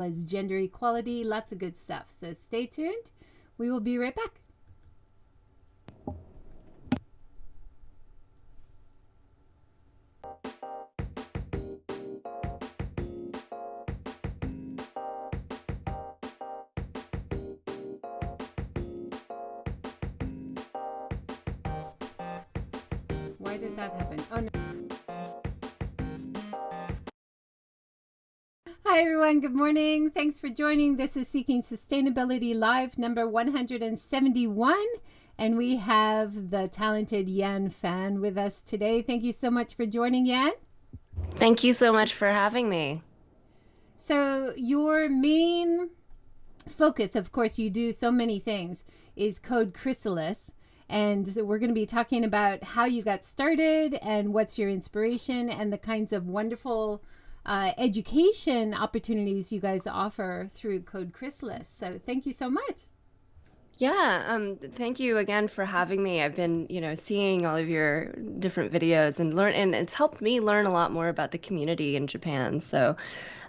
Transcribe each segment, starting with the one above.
as gender equality, lots of good stuff. So stay tuned. We will be right back. Why did that happen? Oh, no. Hi, everyone. Good morning. Thanks for joining. This is Seeking Sustainability Live number 171. And we have the talented Yan Fan with us today. Thank you so much for joining, Yan. Thank you so much for having me. So, your main focus, of course, you do so many things, is Code Chrysalis. And so we're going to be talking about how you got started and what's your inspiration and the kinds of wonderful education opportunities you guys offer through Code Chrysalis. So thank you so much. Yeah, thank you again for having me. I've been, seeing all of your different videos and it's helped me learn a lot more about the community in Japan. So,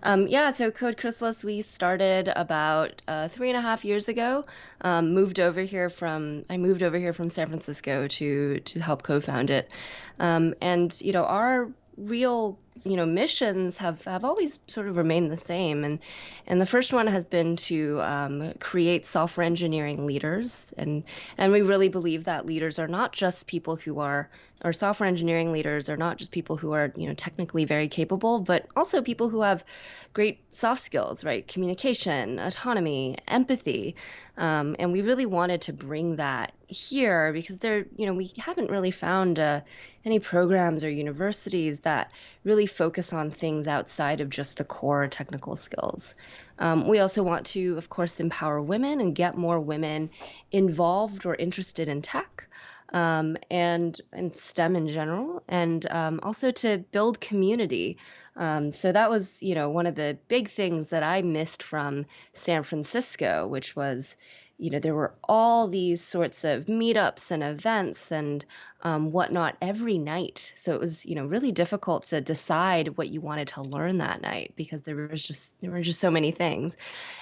so Code Chrysalis, we started about 3.5 years ago. I moved over here from San Francisco to help co-found it. Our real missions have always sort of remained the same, and the first one has been to create software engineering leaders, and we really believe that leaders are not just people who are, or software engineering leaders are not just people who are technically very capable, but also people who have great soft skills, right? Communication, autonomy, empathy. And we really wanted to bring that here because we haven't really found any programs or universities that really focus on things outside of just the core technical skills. We also want to, of course, empower women and get more women involved or interested in tech. And STEM in general, and also to build community. So that was, one of the big things that I missed from San Francisco, which was, there were all these sorts of meetups and events and whatnot every night. So it was, really difficult to decide what you wanted to learn that night because there were just so many things.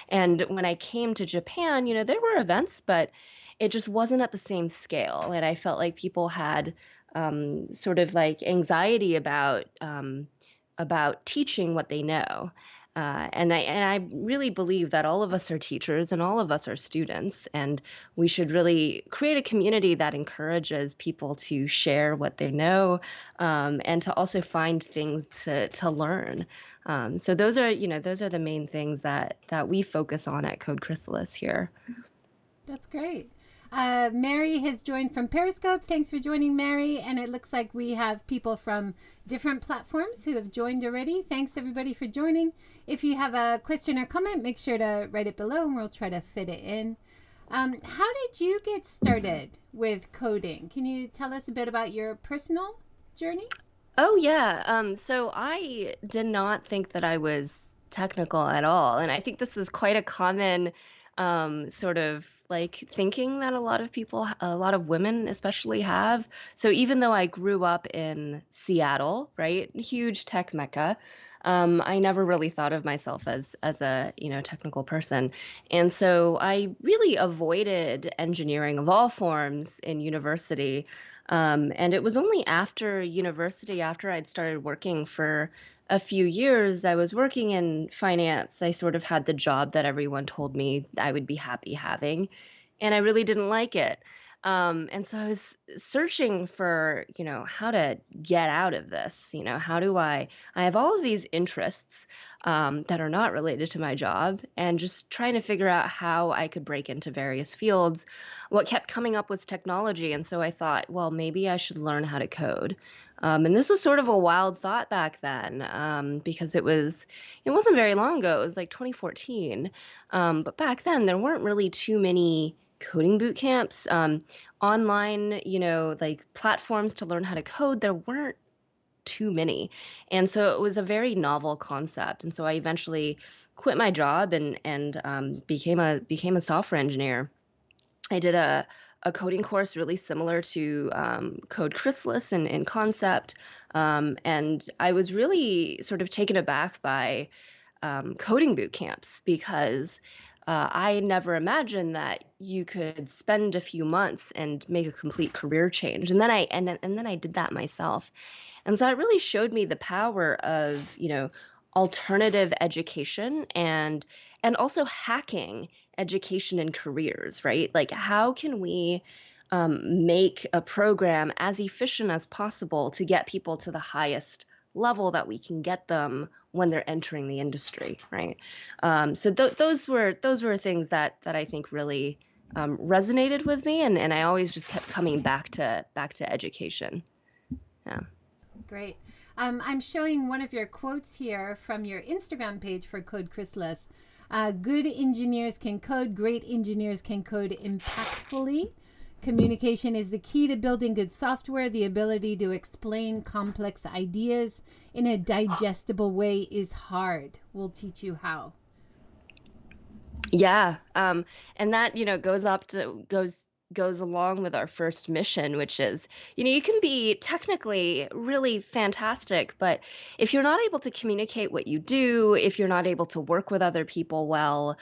And when I came to Japan, there were events, but it just wasn't at the same scale. And I felt like people had sort of like anxiety about teaching what they know. And I really believe that all of us are teachers and all of us are students, and we should really create a community that encourages people to share what they know, and to also find things to learn. So those are the main things that we focus on at Code Chrysalis here. That's great. Mary has joined from Periscope. Thanks for joining, Mary. And it looks like we have people from different platforms who have joined already. Thanks, everybody, for joining. If you have a question or comment, make sure to write it below and we'll try to fit it in. How did you get started with coding? Can you tell us a bit about your personal journey? Oh yeah. So I did not think that I was technical at all, and I think this is quite a common sort of like thinking that a lot of women especially have. So even though I grew up in Seattle, right, huge tech mecca, I never really thought of myself as a technical person, and so I really avoided engineering of all forms in university. And it was only after university, after I'd started working for a few years, I was working in finance. I sort of had the job that everyone told me I would be happy having, and I really didn't like it. And so I was searching for, how to get out of this. How do I have all of these interests that are not related to my job, and just trying to figure out how I could break into various fields. What kept coming up was technology. And so I thought, well, maybe I should learn how to code. And this was sort of a wild thought back then, because it wasn't very long ago. It was like 2014. But back then there weren't really too many coding boot camps, online, like platforms to learn how to code. There weren't too many. And so it was a very novel concept. And so I eventually quit my job and became a software engineer. I did a coding course really similar to Code Chrysalis in concept. And I was really sort of taken aback by coding boot camps because I never imagined that you could spend a few months and make a complete career change. And then I did that myself. And so it really showed me the power of, alternative education and also hacking education and careers, right? Like how can we make a program as efficient as possible to get people to the highest level that we can get them when they're entering the industry, right? So those were things that I think really resonated with me, and I always just kept coming back to education. Yeah. Great. I'm showing one of your quotes here from your Instagram page for Code Chrysalis. Good engineers can code, great engineers can code impactfully. Communication is the key to building good software. The ability to explain complex ideas in a digestible way is hard. We'll teach you how. Yeah, and that goes along with our first mission, which is you can be technically really fantastic, but if you're not able to communicate what you do, if you're not able to work with other people well,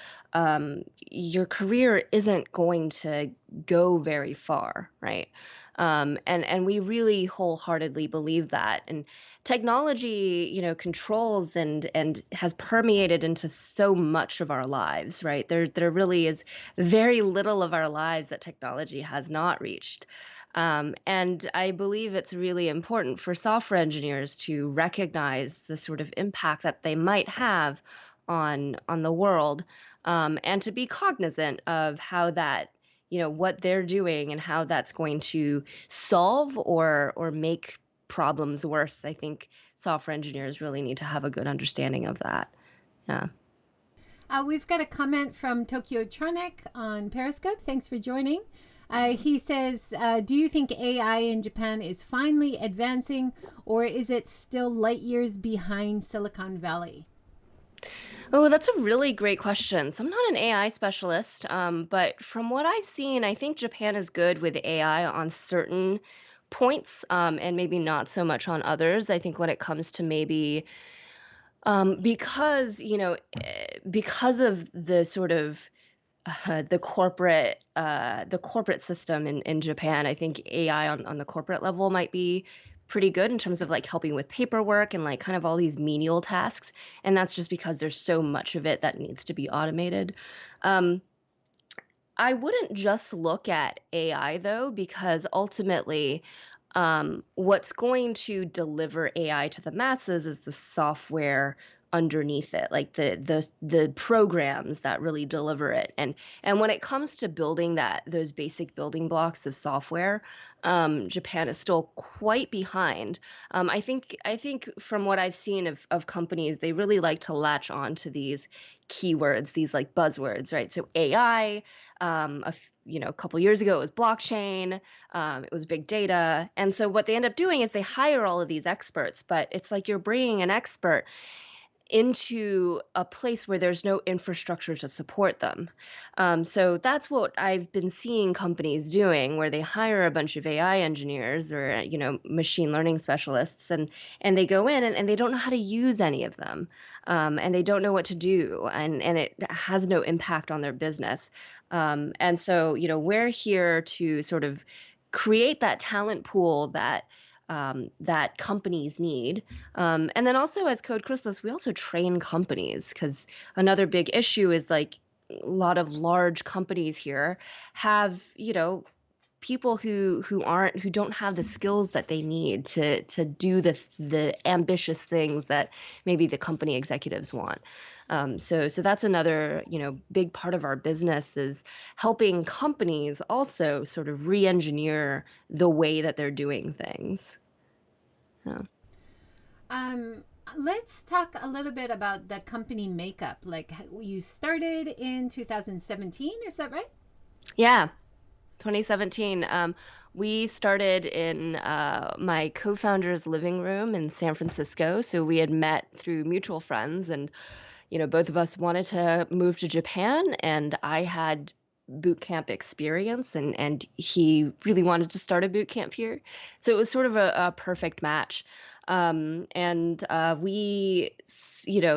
your career isn't going to go very far, right? And we really wholeheartedly believe that. And technology, controls and has permeated into so much of our lives, right? There really is very little of our lives that technology has not reached. And I believe it's really important for software engineers to recognize the sort of impact that they might have on the world, and to be cognizant of how that what they're doing and how that's going to solve or make problems worse. I think software engineers really need to have a good understanding of that. Yeah. We've got a comment from Tokyo Tronic on Periscope. Thanks for joining. He says, do you think AI in Japan is finally advancing, or is it still light years behind Silicon Valley? Oh, that's a really great question. So I'm not an AI specialist, but from what I've seen, I think Japan is good with AI on certain points, and maybe not so much on others. I think when it comes to maybe because of the sort of the corporate system in Japan, I think AI on the corporate level might be pretty good in terms of like helping with paperwork and like kind of all these menial tasks. And that's just because there's so much of it that needs to be automated. Um, I wouldn't just look at AI though, because ultimately, what's going to deliver AI to the masses is the software underneath it, like the programs that really deliver it. And when it comes to building those basic building blocks of software, Japan is still quite behind. I think from what I've seen of companies, they really like to latch on to these keywords, these like buzzwords, right? So AI, a couple years ago, it was blockchain, it was big data. And so what they end up doing is they hire all of these experts, but it's like you're bringing an expert into a place where there's no infrastructure to support them. So that's what I've been seeing companies doing, where they hire a bunch of AI engineers or machine learning specialists, and they go in and they don't know how to use any of them, and they don't know what to do, and it has no impact on their business. And so we're here to sort of create that talent pool that companies need. And then also as Code Chrysalis, we also train companies, because another big issue is like a lot of large companies here have, people who don't have the skills that they need to do the ambitious things that maybe the company executives want. So that's another, big part of our business, is helping companies also sort of re-engineer the way that they're doing things. Yeah. Let's talk a little bit about the company makeup. Like, you started in 2017, is that right? Yeah. 2017. We started in my co-founder's living room in San Francisco. So we had met through mutual friends, and both of us wanted to move to Japan, and I had boot camp experience, and he really wanted to start a boot camp here. So it was sort of a perfect match. And we,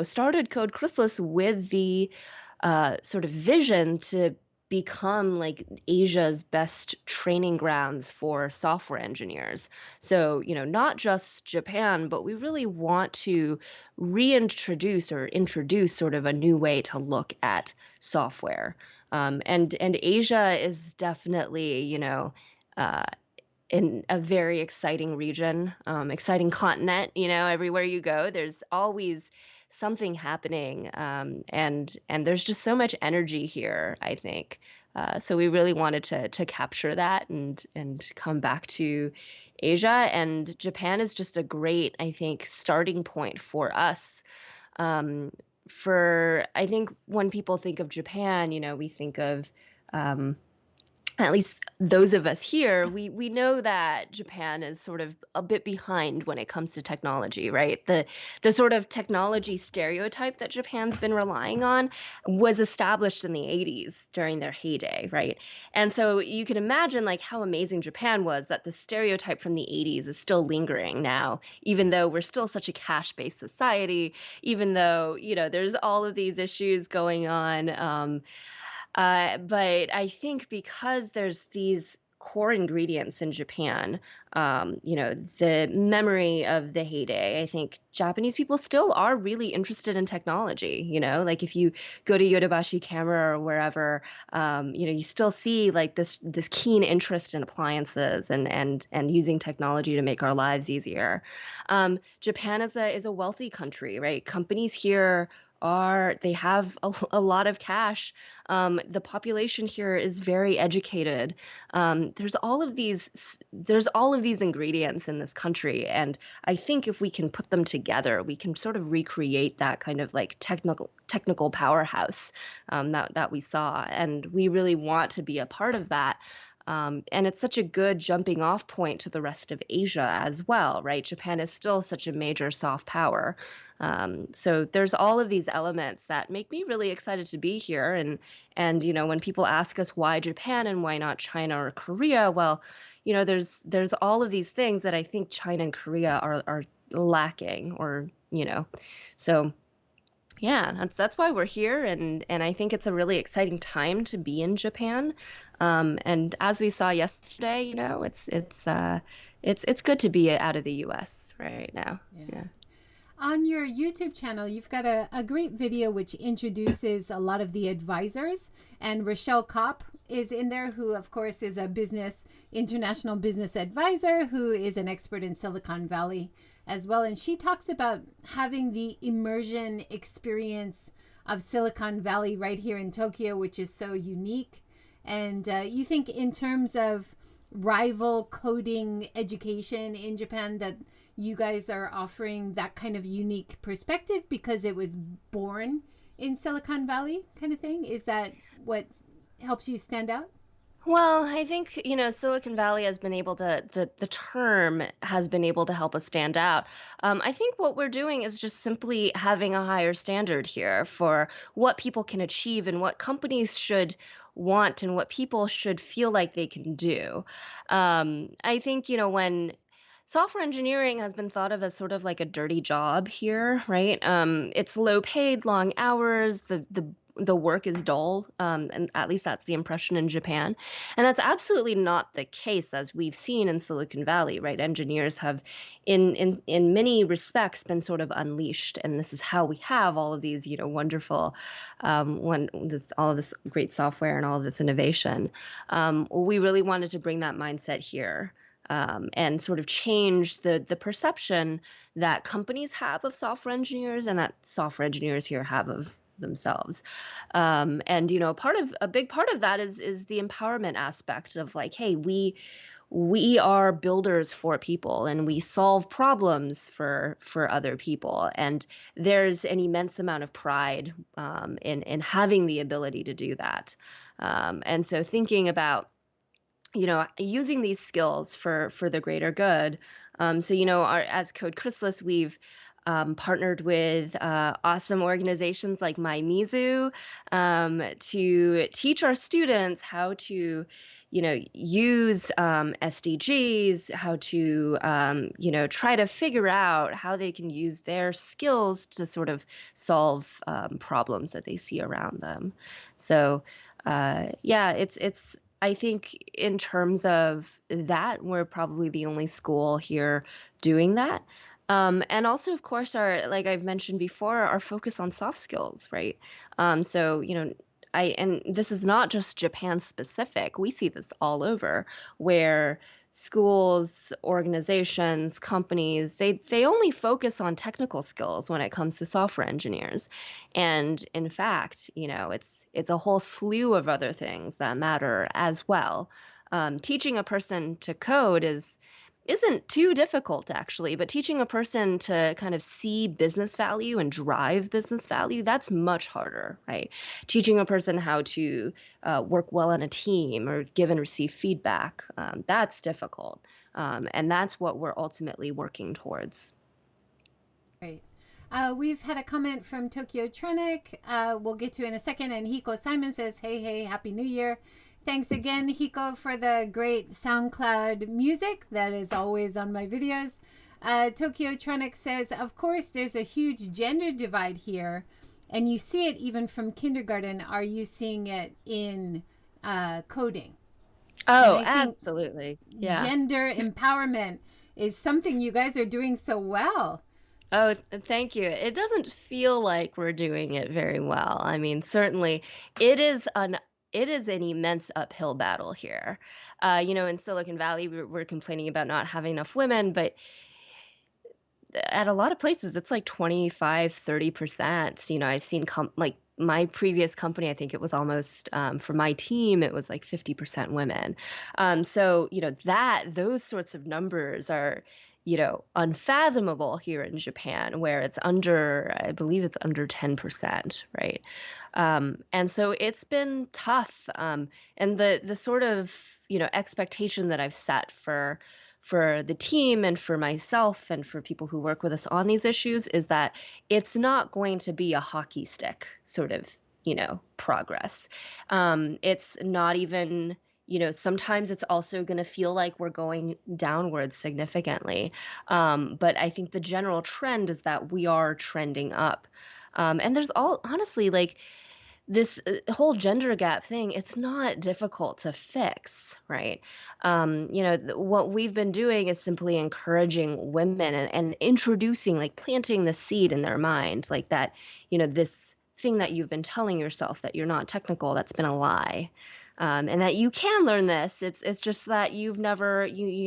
started Code Chrysalis with the sort of vision to become like Asia's best training grounds for software engineers. So, not just Japan, but we really want to reintroduce or introduce sort of a new way to look at software. And Asia is definitely, uh, in a very exciting region, exciting continent. Everywhere you go, there's always something happening, and there's just so much energy here, I think. So we really wanted to capture that and come back to Asia, and Japan is just a great, I think, starting point for us. Um, for I think when people think of Japan, we think of at least those of us here, we know that Japan is sort of a bit behind when it comes to technology, right? The sort of technology stereotype that Japan's been relying on was established in the 80s during their heyday, right? And so you can imagine like how amazing Japan was, that the stereotype from the 80s is still lingering now, even though we're still such a cash-based society, even though, there's all of these issues going on. But I think because there's these core ingredients in Japan, the memory of the heyday, I think Japanese people still are really interested in technology. Like if you go to Yodobashi Camera or wherever, you still see like this keen interest in appliances and using technology to make our lives easier. Japan is a wealthy country, right? Companies here they have a lot of cash. The population here is very educated. There's all of these ingredients in this country, and I think if we can put them together, we can sort of recreate that kind of like technical powerhouse that we saw, and we really want to be a part of that. And it's such a good jumping off point to the rest of Asia as well, right? Japan is still such a major soft power. So there's all of these elements that make me really excited to be here. And when people ask us why Japan and why not China or Korea, well, there's all of these things that I think China and Korea are lacking, so. Yeah, that's why we're here, and I think it's a really exciting time to be in Japan. And as we saw yesterday, it's good to be out of the U.S. right now. Yeah. On your YouTube channel, you've got a great video which introduces a lot of the advisors, and Rochelle Kopp is in there, who of course is a international business advisor who is an expert in Silicon Valley as well. And she talks about having the immersion experience of Silicon Valley right here in Tokyo, which is so unique. And you think in terms of rival coding education in Japan that you guys are offering that kind of unique perspective because it was born in Silicon Valley kind of thing? Is that what helps you stand out? Well, I think, Silicon Valley has been able to, the term has been able to help us stand out. I think what we're doing is just simply having a higher standard here for what people can achieve and what companies should want and what people should feel like they can do. I think, when software engineering has been thought of as sort of like a dirty job here, right? It's low paid, long hours, the work is dull, and at least that's the impression in Japan. And that's absolutely not the case, as we've seen in Silicon Valley, right? Engineers have, in many respects, been sort of unleashed, and this is how we have all of these, wonderful, all of this great software and all of this innovation. We really wanted to bring that mindset here. And sort of change the perception that companies have of software engineers and that software engineers here have of themselves. And a big part of that is the empowerment aspect of like, hey, we are builders for people and we solve problems for other people, and there's an immense amount of pride in having the ability to do that. And so thinking about using these skills for the greater good. So, as Code Chrysalis, we've partnered with awesome organizations like MyMizu to teach our students how to, use SDGs, how to, try to figure out how they can use their skills to sort of solve problems that they see around them. So, yeah, it's. I think in terms of that, we're probably the only school here doing that. And also, of course, like I've mentioned before, our focus on soft skills, right? So, and this is not just Japan specific. We see this all over where schools, organizations, companies, they only focus on technical skills when it comes to software engineers. And in fact, it's a whole slew of other things that matter as well. Teaching a person to code isn't too difficult actually, but teaching a person to kind of see business value and drive business value, that's much harder, right? Teaching a person how to work well on a team or give and receive feedback, that's difficult. And that's what we're ultimately working towards. Great. We've had a comment from Tokyo Tronic. We'll get to in a second. And Hiko Simon says, hey, Happy New Year. Thanks again, Hiko, for the great SoundCloud music that is always on my videos. Tokyo Tronic says, of course, there's a huge gender divide here, and you see it even from kindergarten. Are you seeing it in coding? Oh, absolutely. Yeah. Gender empowerment is something you guys are doing so well. Oh, thank you. It doesn't feel like we're doing it very well. I mean, certainly it is an immense uphill battle here. In Silicon Valley, we're complaining about not having enough women, but at a lot of places, it's like 25, 30%. I've seen like my previous company, I think it was almost, for my team, it was like 50% women. So, those sorts of numbers are, unfathomable here in Japan, where I believe it's under 10%, right? And so it's been tough. And the sort of, expectation that I've set for the team and for myself and for people who work with us on these issues is that it's not going to be a hockey stick sort of, progress. It's not even, sometimes it's also going to feel like we're going downwards significantly. But I think the general trend is that we are trending up. And there's honestly, like, this whole gender gap thing, it's not difficult to fix, right? What we've been doing is simply encouraging women and introducing, like planting the seed in their mind, like that, this thing that you've been telling yourself that you're not technical, that's been a lie. And that you can learn this. It's just that you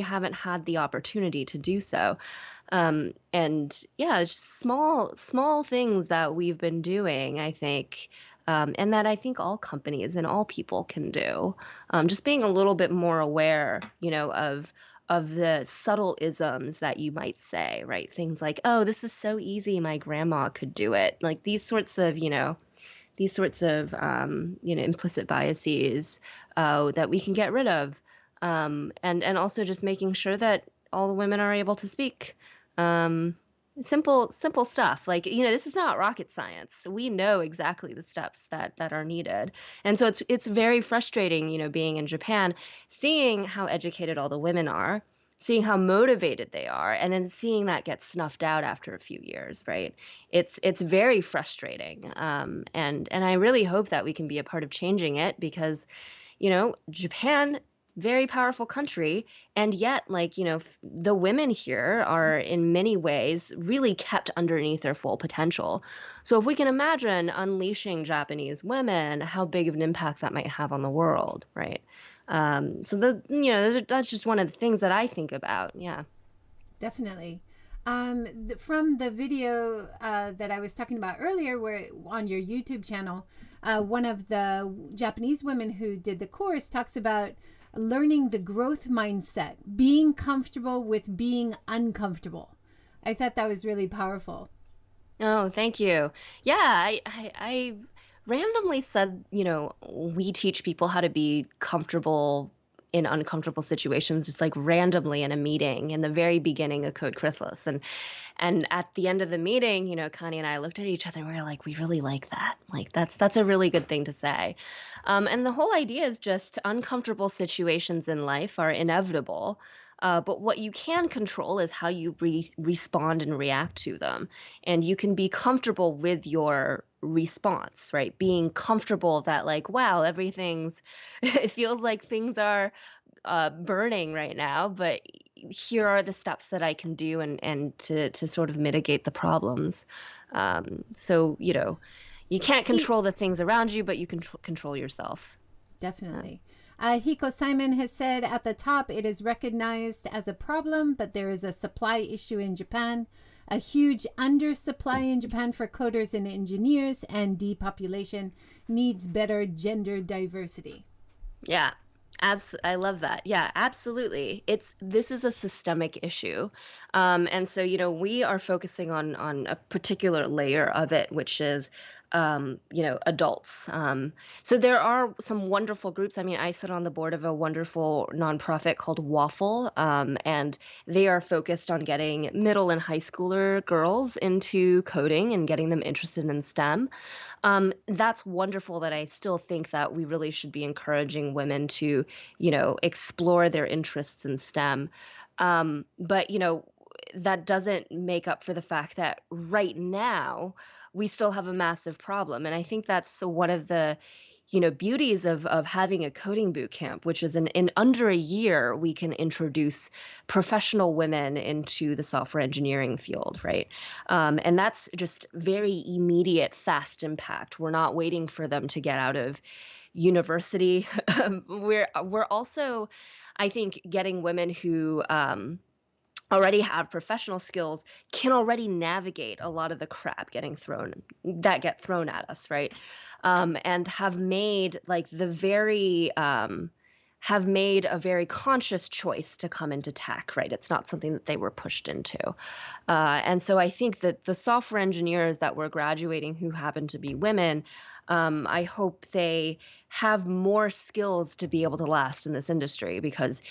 haven't had the opportunity to do so. And yeah, it's just small things that we've been doing, I think. And that I think all companies and all people can do. Just being a little bit more aware, of the subtle isms that you might say, right? Things like, oh, this is so easy, my grandma could do it. Like these sorts of, implicit biases that we can get rid of. And also just making sure that all the women are able to speak. Simple stuff. Like, this is not rocket science. We know exactly the steps that are needed. And so it's very frustrating, being in Japan, seeing how educated all the women are, seeing how motivated they are, and then seeing that get snuffed out after a few years, right? It's very frustrating. And I really hope that we can be a part of changing it because, Japan, very powerful country, and yet, like, the women here are in many ways really kept underneath their full potential. So if we can imagine unleashing Japanese women, how big of an impact that might have on the world, right? So that's just one of the things that I think about. Yeah, definitely. From the video that I was talking about earlier, where on your YouTube channel, one of the Japanese women who did the course talks about learning the growth mindset, being comfortable with being uncomfortable. I thought that was really powerful. Oh, thank you. Yeah, I randomly said, we teach people how to be comfortable in uncomfortable situations, just like randomly in a meeting in the very beginning of Code Chrysalis. And at the end of the meeting, Connie and I looked at each other and we were like, we really like that. Like that's a really good thing to say. And the whole idea is just uncomfortable situations in life are inevitable. But what you can control is how you respond and react to them. And you can be comfortable with your response, right? Being comfortable that, like, wow, it feels like things are burning right now, but here are the steps that I can do and to sort of mitigate the problems. So, you can't He control the things around you, but you can control yourself. Definitely. Hiko Simon has said at the top, it is recognized as a problem, but there is a supply issue in Japan, a huge undersupply in Japan for coders and engineers, and depopulation needs better gender diversity. Yeah. I love that. Yeah, absolutely. This is a systemic issue. And so, we are focusing on a particular layer of it, which is adults. So there are some wonderful groups. I mean, I sit on the board of a wonderful nonprofit called Waffle, and they are focused on getting middle and high schooler girls into coding and getting them interested in STEM. That's wonderful. That I still think that we really should be encouraging women to, explore their interests in STEM. But, that doesn't make up for the fact that right now we still have a massive problem. And I think that's one of the, beauties of having a coding boot camp, which is in under a year, we can introduce professional women into the software engineering field, right? And that's just very immediate, fast impact. We're not waiting for them to get out of university. We're also, I think, getting women who already have professional skills can already navigate a lot of the crap get thrown at us, right? And have made have made a very conscious choice to come into tech, right? It's not something that they were pushed into. And so I think that the software engineers that we're graduating who happen to be women, I hope they have more skills to be able to last in this industry because,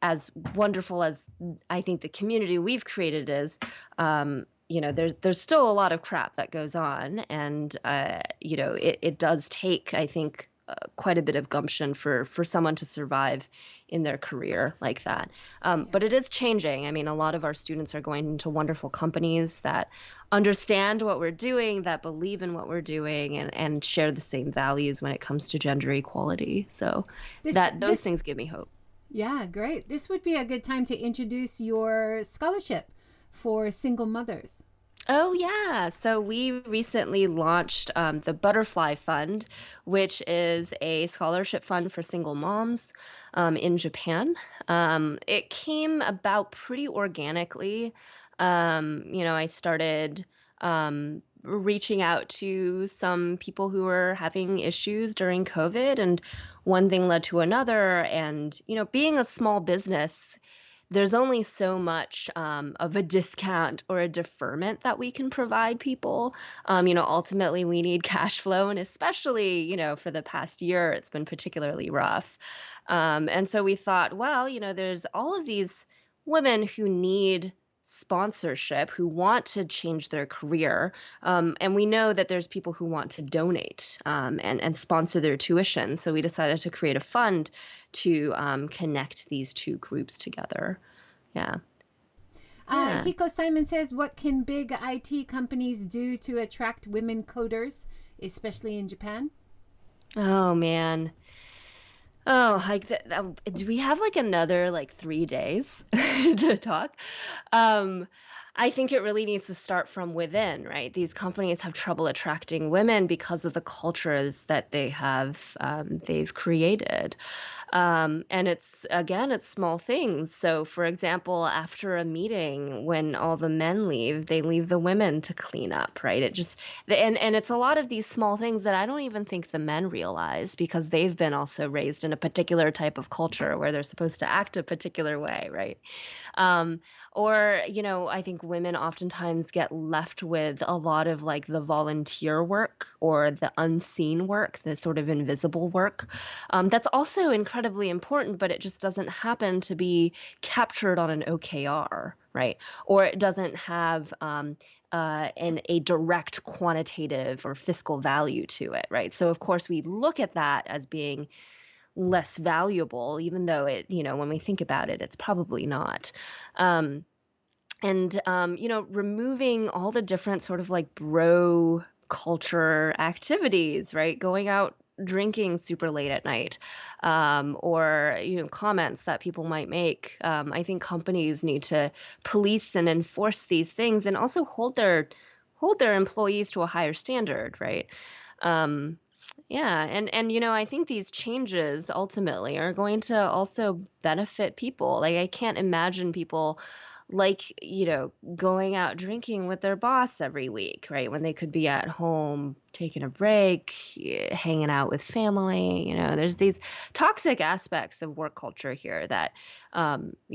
as wonderful as I think the community we've created is, there's still a lot of crap that goes on. And, it does take, I think, quite a bit of gumption for someone to survive in their career like that. But it is changing. I mean, a lot of our students are going into wonderful companies that understand what we're doing, that believe in what we're doing, and share the same values when it comes to gender equality. So those things give me hope. Yeah, great. This would be a good time to introduce your scholarship for single mothers. Oh, yeah. So we recently launched the Butterfly Fund, which is a scholarship fund for single moms in Japan. It came about pretty organically. I started reaching out to some people who were having issues during COVID, and one thing led to another. And, being a small business, there's only so much of a discount or a deferment that we can provide people. Ultimately, we need cash flow, and especially, for the past year, it's been particularly rough. And so we thought, well, there's all of these women who need sponsorship, who want to change their career. And we know that there's people who want to donate and sponsor their tuition. So we decided to create a fund to connect these two groups together. Yeah. Hiko Simon says, what can big IT companies do to attract women coders, especially in Japan? Oh, man. Oh, do we have another 3 days to talk? I think it really needs to start from within, right? These companies have trouble attracting women because of the cultures that they've created. And it's small things. So, for example, after a meeting, when all the men leave, they leave the women to clean up, right? And it's a lot of these small things that I don't even think the men realize because they've been also raised in a particular type of culture where they're supposed to act a particular way, right? I think women oftentimes get left with a lot of the volunteer work or the unseen work, the sort of invisible work. That's also incredibly important, but it just doesn't happen to be captured on an OKR, right? Or it doesn't have a direct quantitative or fiscal value to it, right? So of course we look at that as being less valuable, even though it, when we think about it, it's probably not. Um, removing all the different sort of like bro culture activities, right? Going out drinking super late at night, or comments that people might make. I think companies need to police and enforce these things, and also hold their employees to a higher standard, right? Um, yeah, and I think these changes ultimately are going to also benefit people. Like I can't imagine people like, going out drinking with their boss every week, right? When they could be at home taking a break, hanging out with family. There's these toxic aspects of work culture here that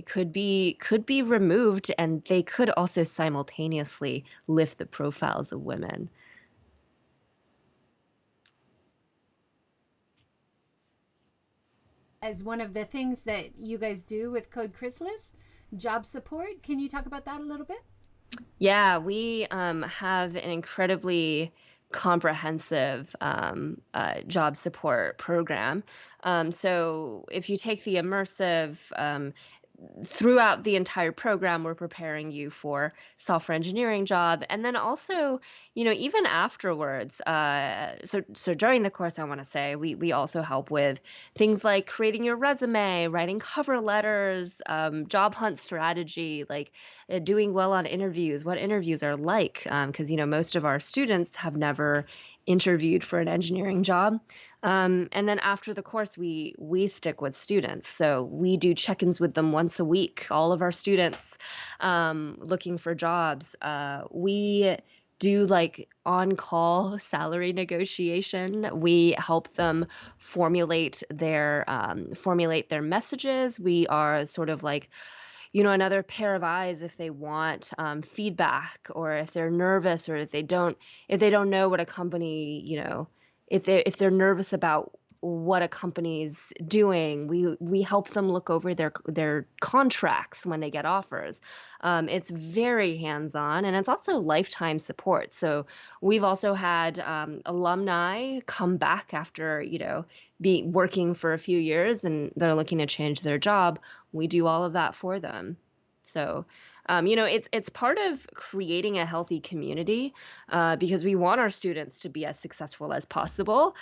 could be removed, and they could also simultaneously lift the profiles of women. As one of the things that you guys do with Code Chrysalis, job support. Can you talk about that a little bit? Yeah, we have an incredibly comprehensive job support program. So if you take the immersive, throughout the entire program, we're preparing you for software engineering job, and then also, even afterwards. So during the course, I want to say we also help with things like creating your resume, writing cover letters, job hunt strategy, like doing well on interviews, what interviews are like, because most of our students have never interviewed for an engineering job. And then after the course, we stick with students. So we do check-ins with them once a week. All of our students looking for jobs. We do like on-call salary negotiation. We help them formulate their messages. We are sort of like, another pair of eyes if they want feedback, or if they're nervous, or if they don't know what a company, if they're nervous about what a company's doing, we help them look over their contracts when they get offers. It's very hands-on, and it's also lifetime support. So we've also had alumni come back after be working for a few years, and they're looking to change their job. We do all of that for them. So it's part of creating a healthy community, because we want our students to be as successful as possible,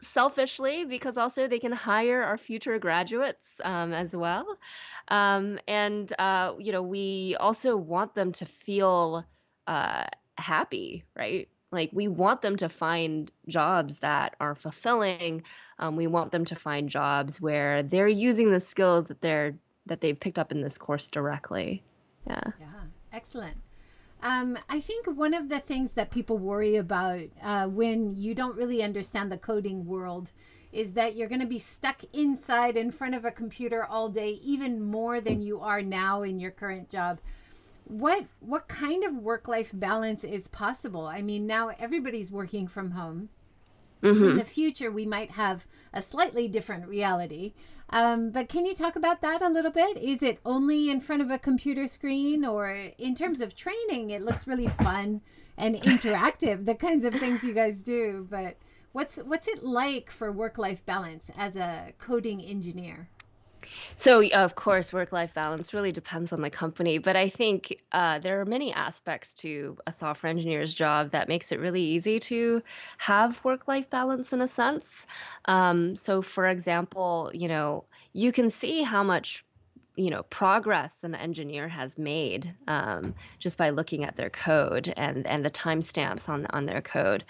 selfishly, because also they can hire our future graduates as well. And we also want them to feel happy, right? Like we want them to find jobs that are fulfilling. We want them to find jobs where they're using the skills that they've picked up in this course directly. Yeah. Yeah, excellent. I think one of the things that people worry about when you don't really understand the coding world is that you're going to be stuck inside in front of a computer all day, even more than you are now in your current job. What kind of work-life balance is possible? I mean, now everybody's working from home. In the future, we might have a slightly different reality. But can you talk about that a little bit? Is it only in front of a computer screen, or in terms of training, it looks really fun and interactive, the kinds of things you guys do. But what's it like for work-life balance as a coding engineer? So, of course, work-life balance really depends on the company, but I think there are many aspects to a software engineer's job that makes it really easy to have work-life balance in a sense. So, for example, you can see how much progress an engineer has made, just by looking at their code and the timestamps on their code.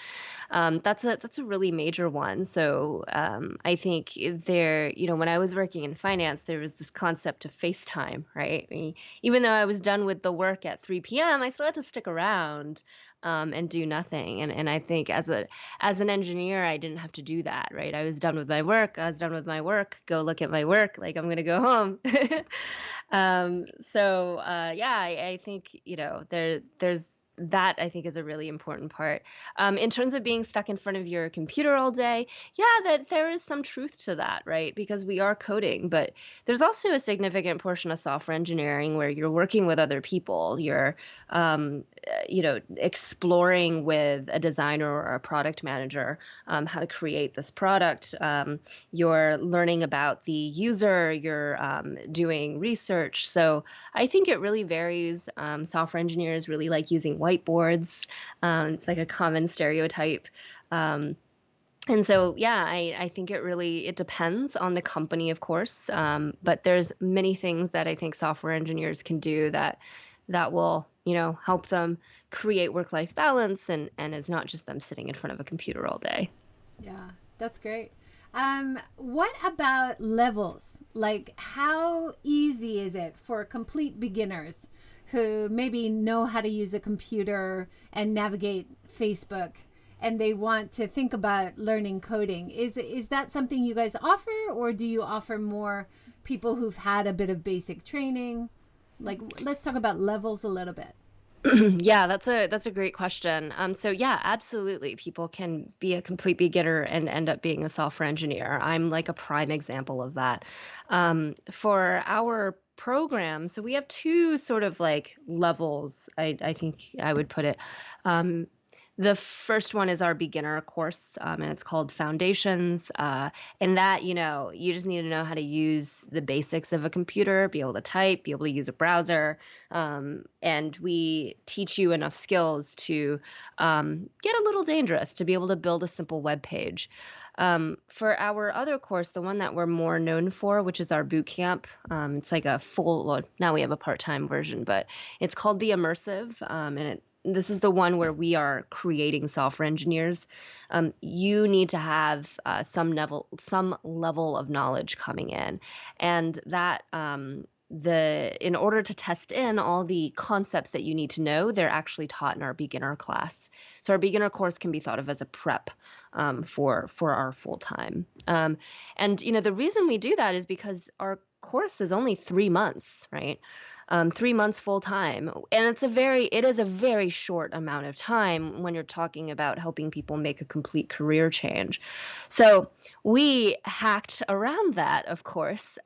That's a really major one. So I think when I was working in finance, there was this concept of FaceTime, right? Even though I was done with the work at 3 p.m., I still had to stick around and do nothing. And I think as an engineer, I didn't have to do that, right? I was done with my work. I was done with my work. Go look at my work. Like I'm gonna go home. So yeah, I think there's that I think is a really important part. In terms of being stuck in front of your computer all day, yeah, that there is some truth to that, right? Because we are coding, but there's also a significant portion of software engineering where you're working with other people. You're, exploring with a designer or a product manager how to create this product. You're learning about the user. You're doing research. So I think it really varies. Software engineers really like using whiteboards. It's like a common stereotype. Um, and so, yeah, I think it depends on the company, of course. But there's many things that I think software engineers can do that will, help them create work-life balance, and it's not just them sitting in front of a computer all day. Yeah, that's great. What about levels? Like, how easy is it for complete beginners who maybe know how to use a computer and navigate Facebook, and they want to think about learning coding? Is that something you guys offer, or do you offer more people who've had a bit of basic training? Like, let's talk about levels a little bit. Yeah, that's a great question. So yeah, absolutely. People can be a complete beginner and end up being a software engineer. I'm like a prime example of that. For our program, so we have two sort of like levels, I think I would put it. Um, the first one is our beginner course, and it's called Foundations. And that, you just need to know how to use the basics of a computer, be able to type, be able to use a browser. And we teach you enough skills to get a little dangerous, to be able to build a simple web page. For our other course, the one that we're more known for, which is our boot camp, it's like well, now we have a part-time version, but it's called the Immersive, and this is the one where we are creating software engineers. You need to have some level of knowledge coming in, and that in order to test in all the concepts that you need to know, they're actually taught in our beginner class. So our beginner course can be thought of as a prep for our full time. And the reason we do that is because our course is only 3 months, right? 3 months full time. And it is a very short amount of time when you're talking about helping people make a complete career change. So we hacked around that, of course.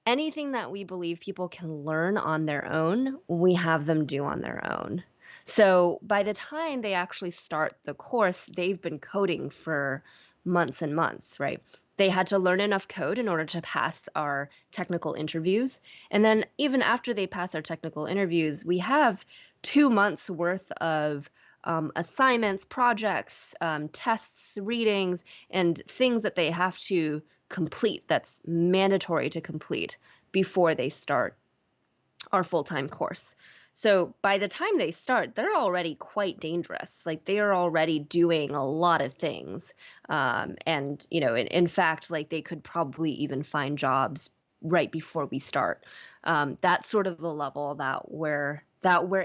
Anything that we believe people can learn on their own, we have them do on their own. So by the time they actually start the course, they've been coding for months and months, right? They had to learn enough code in order to pass our technical interviews. And then even after they pass our technical interviews, we have 2 months worth of assignments, projects, tests, readings, and things that they have to complete that's mandatory to complete before they start our full-time course. So by the time they start, they're already quite dangerous. Like they are already doing a lot of things. And, in fact, like they could probably even find jobs right before we start. That's sort of the level that we're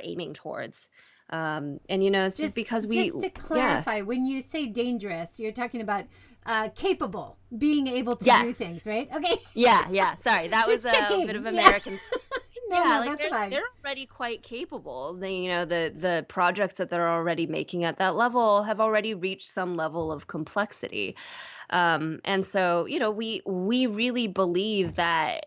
aiming towards. It's just because just to clarify, when you say dangerous, you're talking about capable, being able to do things, right? Okay. Yeah. Sorry, that was a bit of American. No, that's fine. They're already quite capable. The projects that they're already making at that level have already reached some level of complexity. And so, we really believe that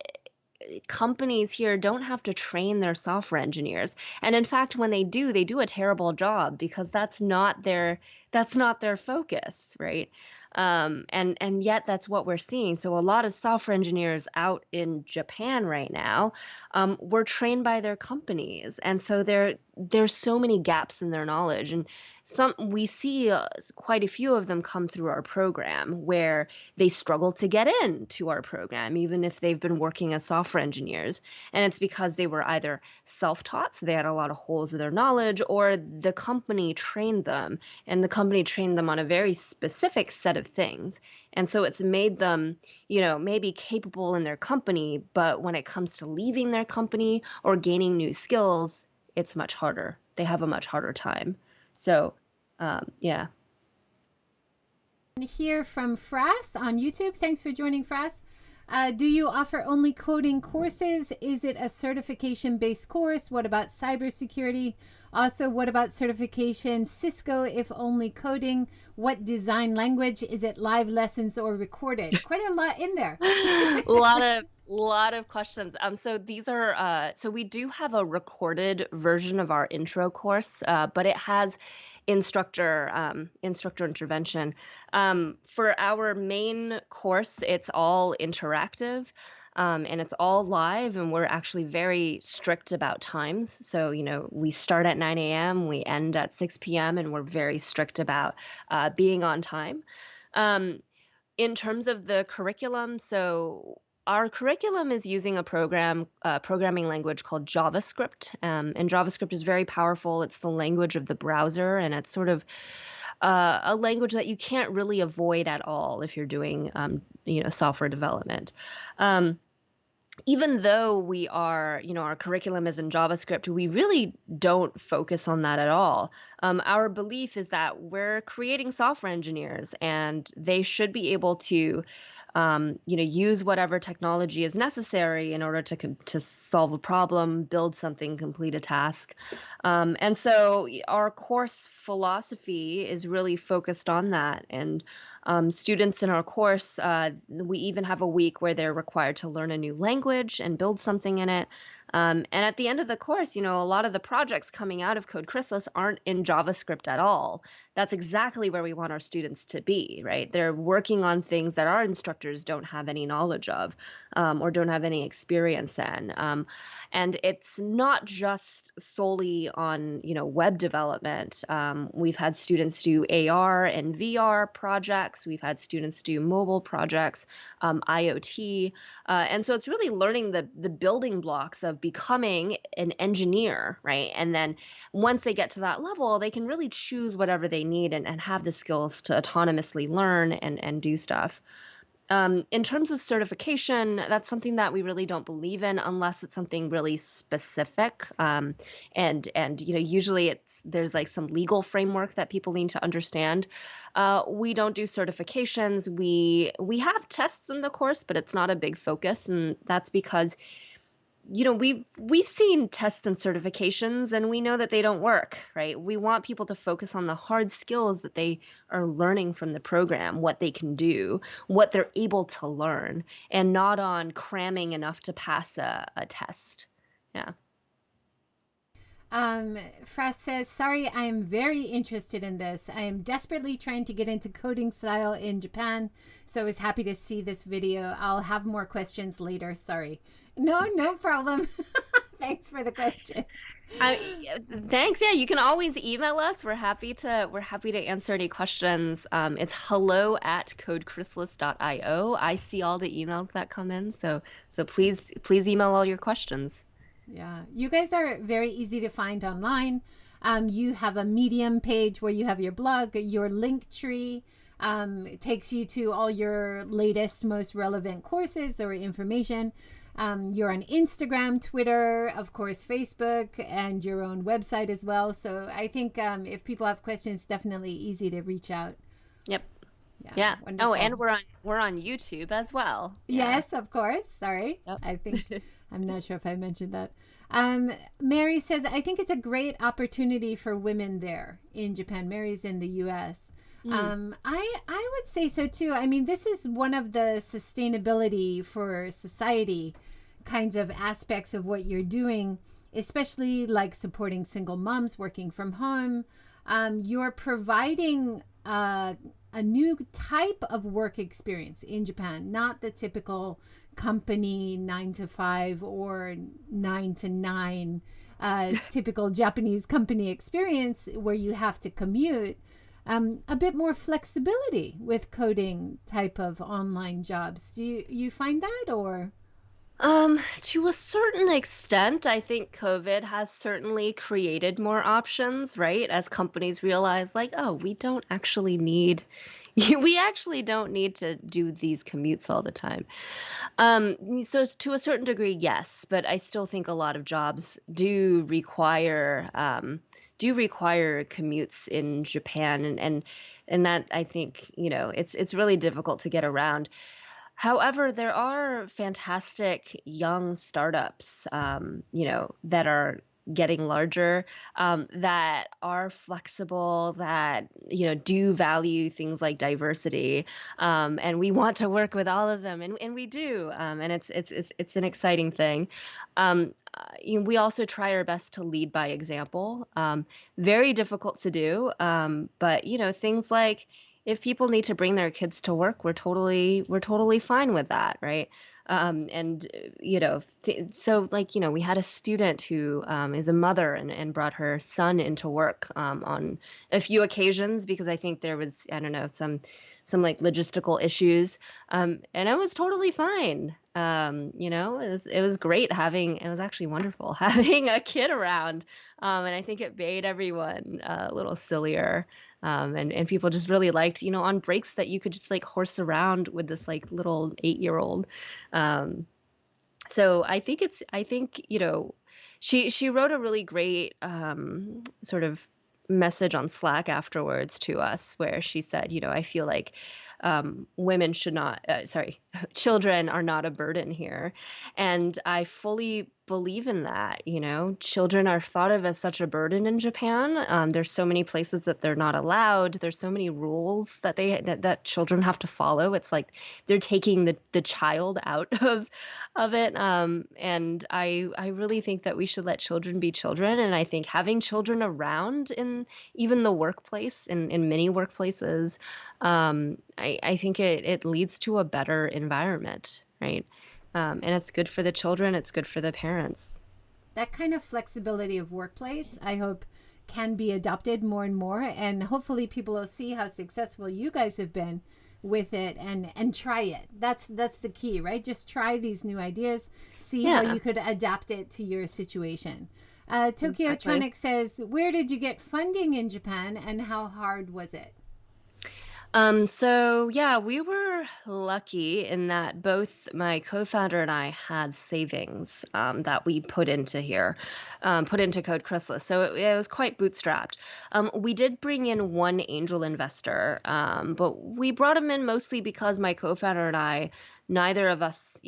companies here don't have to train their software engineers. And in fact, when they do a terrible job because that's not their focus, right? And yet that's what we're seeing. So a lot of software engineers out in Japan right now were trained by their companies. And so there's so many gaps in their knowledge. And we see quite a few of them come through our program where they struggle to get into our program, even if they've been working as software engineers. And it's because they were either self-taught, so they had a lot of holes in their knowledge, or the company trained them, and the company trained them on a very specific set of things. And so it's made them, maybe capable in their company, but when it comes to leaving their company or gaining new skills, it's much harder. They have a much harder time. So, yeah. Hear from Frass on YouTube. Thanks for joining, Frass. Do you offer only coding courses? Is it a certification-based course? What about cybersecurity? Also, what about certification Cisco if only coding? What design language? Is it live lessons or recorded? Quite a lot in there. A lot of questions. So these are so we do have a recorded version of our intro course, but it has instructor intervention. For our main course, it's all interactive. And it's all live, and we're actually very strict about times. So, we start at 9 a.m., we end at 6 p.m., and we're very strict about being on time. Um, in terms of the curriculum, so our curriculum is using a programming language called JavaScript, and JavaScript is very powerful. It's the language of the browser, and it's sort of a language that you can't really avoid at all if you're doing, software development. Um, Even though our curriculum is in JavaScript, we really don't focus on that at all. Our belief is that we're creating software engineers and they should be able to, use whatever technology is necessary in order to solve a problem, build something, complete a task. And so our course philosophy is really focused on that. And students in our course, we even have a week where they're required to learn a new language and build something in it. And at the end of the course, a lot of the projects coming out of Code Chrysalis aren't in JavaScript at all. That's exactly where we want our students to be, right? They're working on things that our instructors don't have any knowledge of, or don't have any experience in. And it's not just solely on, web development. We've had students do AR and VR projects. We've had students do mobile projects, IoT. And so it's really learning the building blocks of becoming an engineer, right? And then once they get to that level, they can really choose whatever they need and have the skills to autonomously learn and do stuff. In terms of certification, that's something that we really don't believe in unless it's something really specific. And usually there's like some legal framework that people need to understand. We don't do certifications. We have tests in the course, but it's not a big focus, and that's because we've seen tests and certifications and we know that they don't work, right? We want people to focus on the hard skills that they are learning from the program, what they can do, what they're able to learn, and not on cramming enough to pass a test. Yeah. Fras says, sorry, I am very interested in this. I am desperately trying to get into coding style in Japan, so I was happy to see this video. I'll have more questions later. Sorry. No problem. Thanks for the questions. Thanks. Yeah, you can always email us. We're happy to answer any questions. It's hello@codechrysalis.io. I see all the emails that come in, so please email all your questions. Yeah, you guys are very easy to find online. You have a Medium page where you have your blog, your LinkTree. It takes you to all your latest, most relevant courses or information. You're on Instagram, Twitter, of course, Facebook, and your own website as well. So I think if people have questions, definitely easy to reach out. Yep. Yeah. Oh, and we're on YouTube as well. Yes, of course. Sorry. Yep. I think I'm not sure if I mentioned that. Mary says, I think it's a great opportunity for women there in Japan. Mary's in the U.S. I would say so too. I mean, this is one of the sustainability for society kinds of aspects of what you're doing, especially like supporting single moms working from home. You're providing a new type of work experience in Japan, not the typical company 9 to 5 or 9 to 9 typical Japanese company experience where you have to commute. A bit more flexibility with coding type of online jobs. Do you find that, or? To a certain extent, I think COVID has certainly created more options, right? As companies realize, like, oh, we actually don't need to do these commutes all the time. So to a certain degree, yes, but I still think a lot of jobs do require commutes in Japan, and that I think it's really difficult to get around. However, there are fantastic young startups, that are getting larger, that are flexible, that, do value things like diversity. And we want to work with all of them, and we do. And it's an exciting thing. We also try our best to lead by example. Very difficult to do, but things like if people need to bring their kids to work, we're totally fine with that, right? And so like we had a student who is a mother and brought her son into work on a few occasions because I think there was, I don't know, some like logistical issues, and it was totally fine. It was great having, it was actually wonderful having a kid around, and I think it made everyone a little sillier. And people just really liked, on breaks that you could just like horse around with this like little 8-year-old. So I think she wrote a really great sort of message on Slack afterwards to us where she said, I feel like women should not, sorry, children are not a burden here. And I fully believe in that. Children are thought of as such a burden in Japan. There's so many places that they're not allowed. There's so many rules that children have to follow. It's like they're taking the child out of it. And I really think that we should let children be children. And I think having children around in even the workplace, in many workplaces, I think it leads to a better environment, right? And it's good for the children, it's good for the parents. That kind of flexibility of workplace, I hope, can be adopted more and more. And hopefully people will see how successful you guys have been with it and try it. That's the key, right? Just try these new ideas, see how Yeah, you could adapt it to your situation. Tokyo exactly. Tronic says, where did you get funding in Japan and how hard was it? So yeah, we were lucky in that both my co-founder and I had savings that we put into here, put into Code Chrysalis. So it was quite bootstrapped. We did bring in one angel investor, but we brought him in mostly because my co-founder and I, neither of us,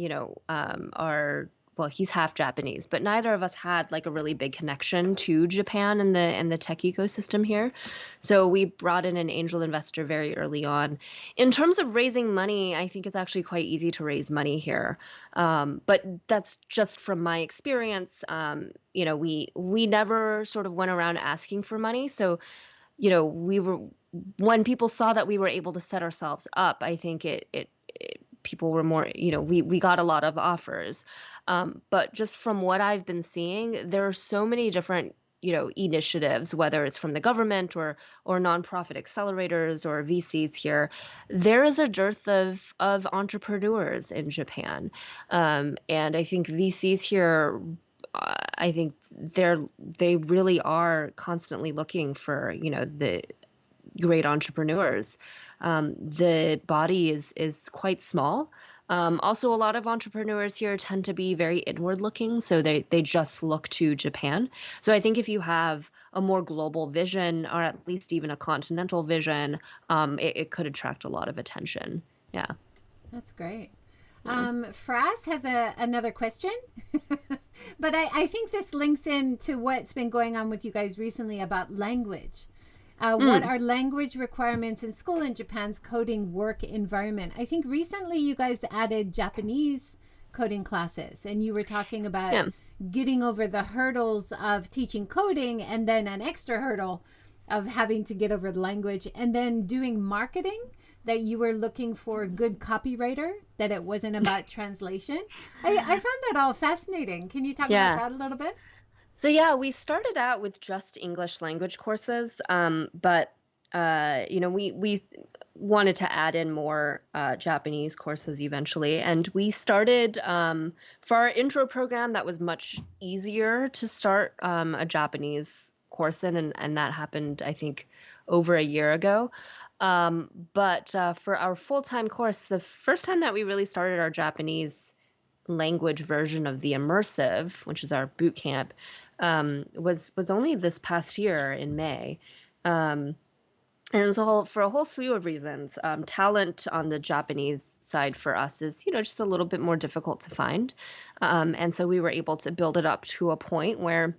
are well, he's half Japanese, but neither of us had like a really big connection to Japan and the tech ecosystem here. So we brought in an angel investor very early on. In terms of raising money, I think it's actually quite easy to raise money here. But that's just from my experience. We never sort of went around asking for money. So, we were when people saw that we were able to set ourselves up, I think people were more, we got a lot of offers. But just from what I've been seeing, there are so many different, initiatives, whether it's from the government or nonprofit accelerators or VCs here. There is a dearth of entrepreneurs in Japan. And I think VCs here, I think they really are constantly looking for, the great entrepreneurs. The body is quite small. Also, a lot of entrepreneurs here tend to be very inward looking, so they just look to Japan. So I think if you have a more global vision, or at least even a continental vision, it could attract a lot of attention. Yeah, That's great. yeah. Fraz has another question, but I think this links into what's been going on with you guys recently about language. What Mm, are language requirements in school in Japan's coding work environment? I think recently you guys added Japanese coding classes, and you were talking about yeah. getting over the hurdles of teaching coding and then an extra hurdle of having to get over the language and then doing marketing, that you were looking for a good copywriter, that it wasn't about translation. I found that all fascinating. Can you talk about Yeah. that a little bit? So yeah, we started out with just English language courses, but we wanted to add in more Japanese courses eventually, and we started for our intro program. That was much easier to start a Japanese course in, and that happened, I think, over a year ago. But for our full-time course, the first time that we really started our Japanese language version of the immersive, which is our boot camp, was only this past year in May. Um, And there's for a whole slew of reasons. Talent on the Japanese side for us is, just a little bit more difficult to find. And so we were able to build it up to a point where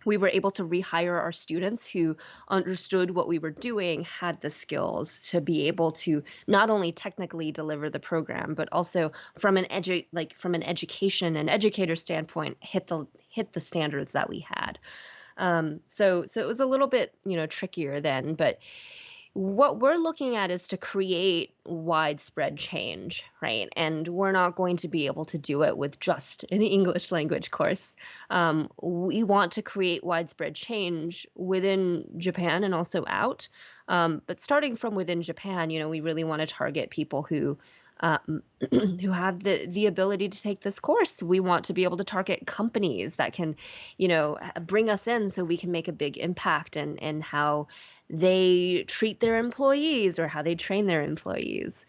we were able to rehire our students who understood what we were doing, had the skills to be able to not only technically deliver the program, but also from an education and educator standpoint, hit the standards that we had. So it was a little bit, trickier then, but what we're looking at is to create widespread change, right? And we're not going to be able to do it with just an English language course. We want to create widespread change within Japan and also out. But starting from within Japan, we really want to target people who who have the ability to take this course. We want to be able to target companies that can, bring us in so we can make a big impact and how they treat their employees or how they train their employees.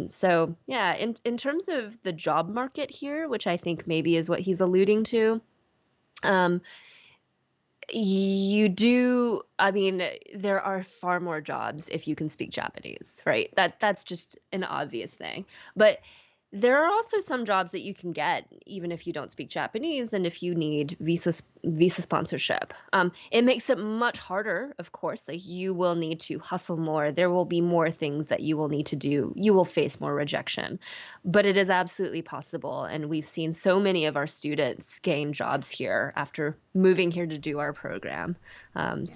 So yeah, in terms of the job market here, which I think maybe is what he's alluding to, I mean, there are far more jobs if you can speak Japanese, right? That's just an obvious thing. But there are also some jobs that you can get even if you don't speak Japanese and if you need visa sponsorship. It makes it much harder, of course. Like you will need to hustle more. There will be more things that you will need to do. You will face more rejection, but it is absolutely possible. And we've seen so many of our students gain jobs here after moving here to do our program. In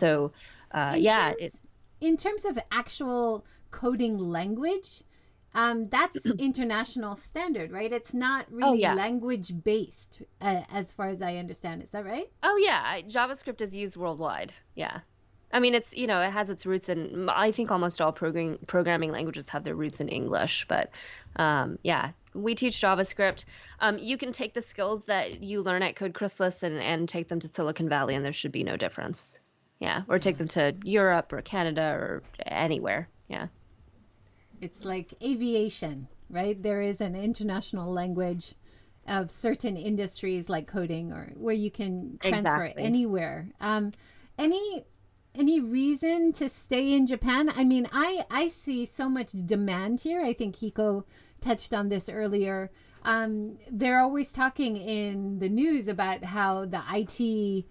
terms of actual coding language, that's international standard, right? It's not really language based, as far as I understand. Is that right? Oh yeah, JavaScript is used worldwide. Yeah. I mean, it's, it has its roots in, I think almost all programming languages have their roots in English, but yeah, we teach JavaScript. You can take the skills that you learn at Code Chrysalis and take them to Silicon Valley and there should be no difference. Yeah, or take them to Europe or Canada or anywhere. Yeah. It's like aviation, right? There is an international language of certain industries like coding or where you can transfer anywhere. Any reason to stay in Japan? I mean, I see so much demand here. I think Hiko touched on this earlier. They're always talking in the news about how the IT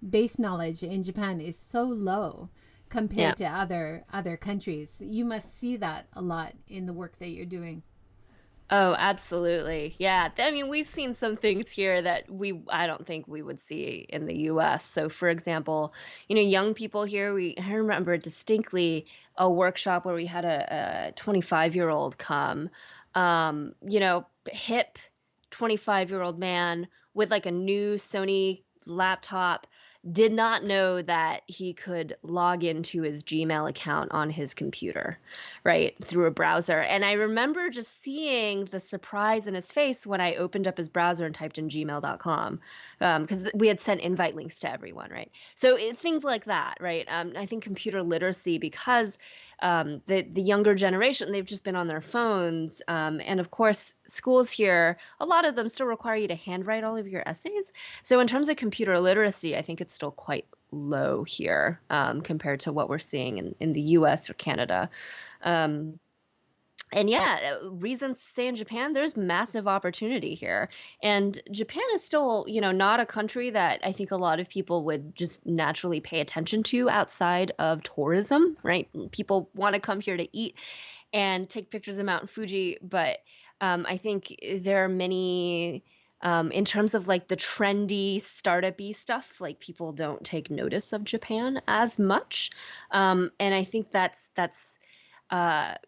base knowledge in Japan is so low compared to other countries. You must see that a lot in the work that you're doing. Oh, absolutely. Yeah. I mean, we've seen some things here that I don't think we would see in the US. So for example, young people here, I remember distinctly a workshop where we had a 25-year-old come, hip 25-year-old man with like a new Sony laptop, did not know that he could log into his Gmail account on his computer, right, through a browser. And I remember just seeing the surprise in his face when I opened up his browser and typed in gmail.com, because we had sent invite links to everyone, right? So things like that, right? I think computer literacy, because the younger generation, they've just been on their phones. And of course, schools here, a lot of them still require you to handwrite all of your essays. So in terms of computer literacy, I think it's still quite low here compared to what we're seeing in the US or Canada. And yeah, reasons to stay in Japan, there's massive opportunity here. And Japan is still, not a country that I think a lot of people would just naturally pay attention to outside of tourism, right? People want to come here to eat and take pictures of Mount Fuji. But I think there are many, in terms of like the trendy startup-y stuff, like people don't take notice of Japan as much. And I think that's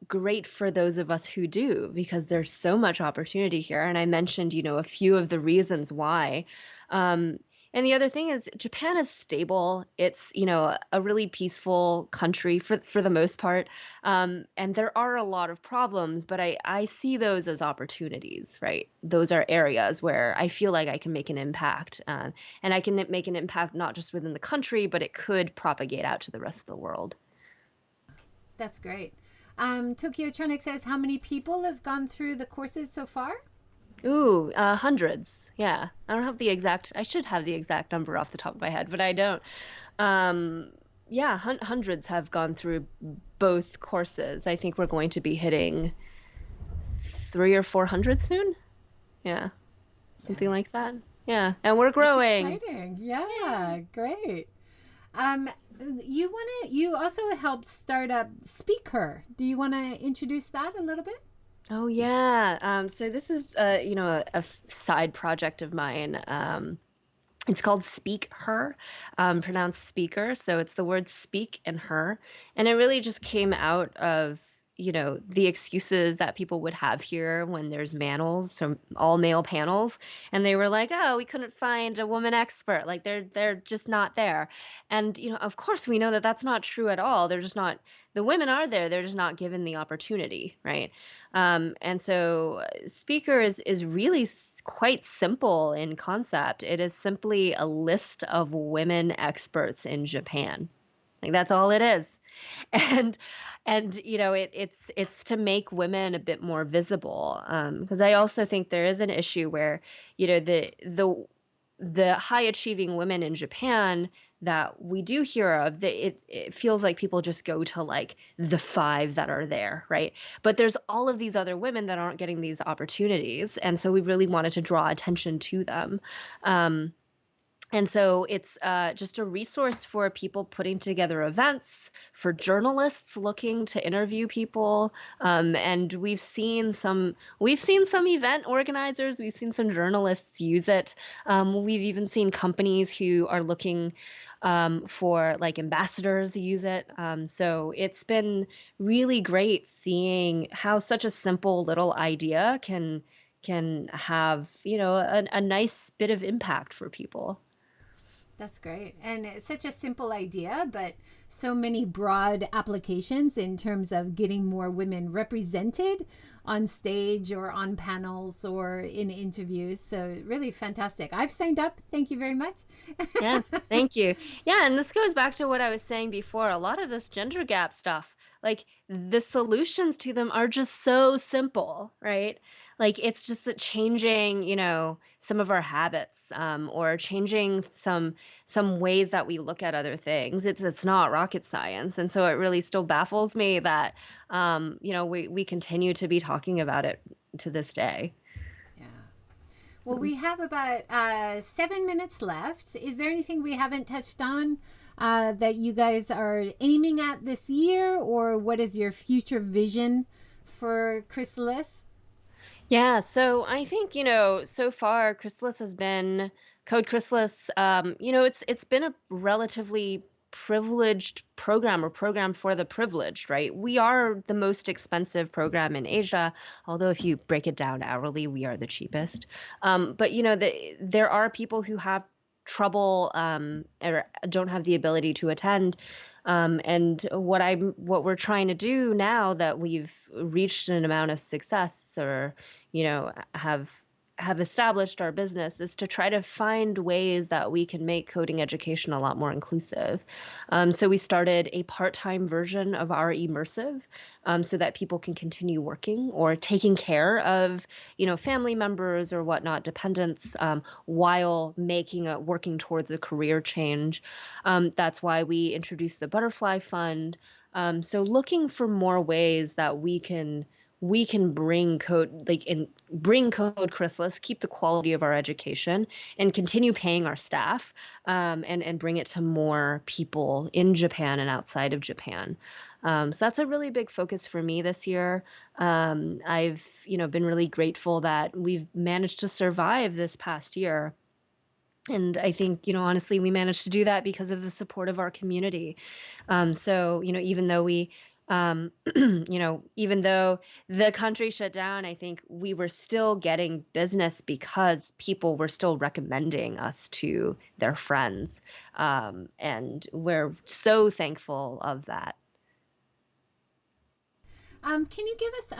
great for those of us who do, because there's so much opportunity here. And I mentioned, a few of the reasons why. And the other thing is Japan is stable. It's, a really peaceful country for the most part. And there are a lot of problems, but I see those as opportunities, right? Those are areas where I feel like I can make an impact. And I can make an impact not just within the country, but it could propagate out to the rest of the world. That's great. Tokyotronic says, how many people have gone through the courses so far? Ooh, hundreds. Yeah. I should have the exact number off the top of my head, but I don't. yeah, hundreds have gone through both courses. I think we're going to be hitting 300 or 400 soon. Yeah, Yeah, something like that. Yeah, and we're that's growing. exciting. Yay. Yeah, great. Um, you also helped start up SpeakHer. Do you want to introduce that a little bit? Oh yeah. So this is a side project of mine. It's called SpeakHer, pronounced speaker. So it's the word speak and her. And it really just came out of, the excuses that people would have here when there's panels, so all male panels. And they were like, oh, we couldn't find a woman expert. Like they're just not there. And, of course we know that that's not true at all. They're just not, the women are there. They're just not given the opportunity, right? And so Speaker is really quite simple in concept. It is simply a list of women experts in Japan. Like that's all it is. And it's to make women a bit more visible. Because I also think there is an issue where, the high achieving women in Japan that we do hear of, it feels like people just go to like the five that are there, right? But there's all of these other women that aren't getting these opportunities, and so we really wanted to draw attention to them. Um, and so it's just a resource for people putting together events, for journalists looking to interview people. And we've seen some event organizers, we've seen some journalists use it. We've even seen companies who are looking for like ambassadors use it. So it's been really great seeing how such a simple little idea can have, a nice bit of impact for people. That's great. And it's such a simple idea, but so many broad applications in terms of getting more women represented on stage or on panels or in interviews. So, really fantastic. I've signed up. Thank you very much. Yes, thank you. Yeah, and this goes back to what I was saying before. A lot of this gender gap stuff, like the solutions to them are just so simple, right? Like it's just that changing, some of our habits, or changing some ways that we look at other things. It's not rocket science, and so it really still baffles me that, we continue to be talking about it to this day. Yeah. Well, we have about 7 minutes left. Is there anything we haven't touched on that you guys are aiming at this year, or what is your future vision for Chrysalis? Yeah, so I think, so far Chrysalis has been Code Chrysalis, it's been a relatively privileged program or program for the privileged, right? We are the most expensive program in Asia, although if you break it down hourly, we are the cheapest. But there are people who have trouble or don't have the ability to attend. And what we're trying to do now that we've reached an amount of success or, have established our business is to try to find ways that we can make coding education a lot more inclusive. So we started a part-time version of our immersive, so that people can continue working or taking care of, family members or whatnot, dependents, while working towards a career change. That's why we introduced the Butterfly Fund. So looking for more ways that we can bring code like and bring Code Chrysalis, keep the quality of our education, and continue paying our staff, and bring it to more people in Japan and outside of Japan. So that's a really big focus for me this year. I've been really grateful that we've managed to survive this past year. And I think, honestly, we managed to do that because of the support of our community. So, even though the country shut down, I think we were still getting business because people were still recommending us to their friends. And we're so thankful of that. Can you give us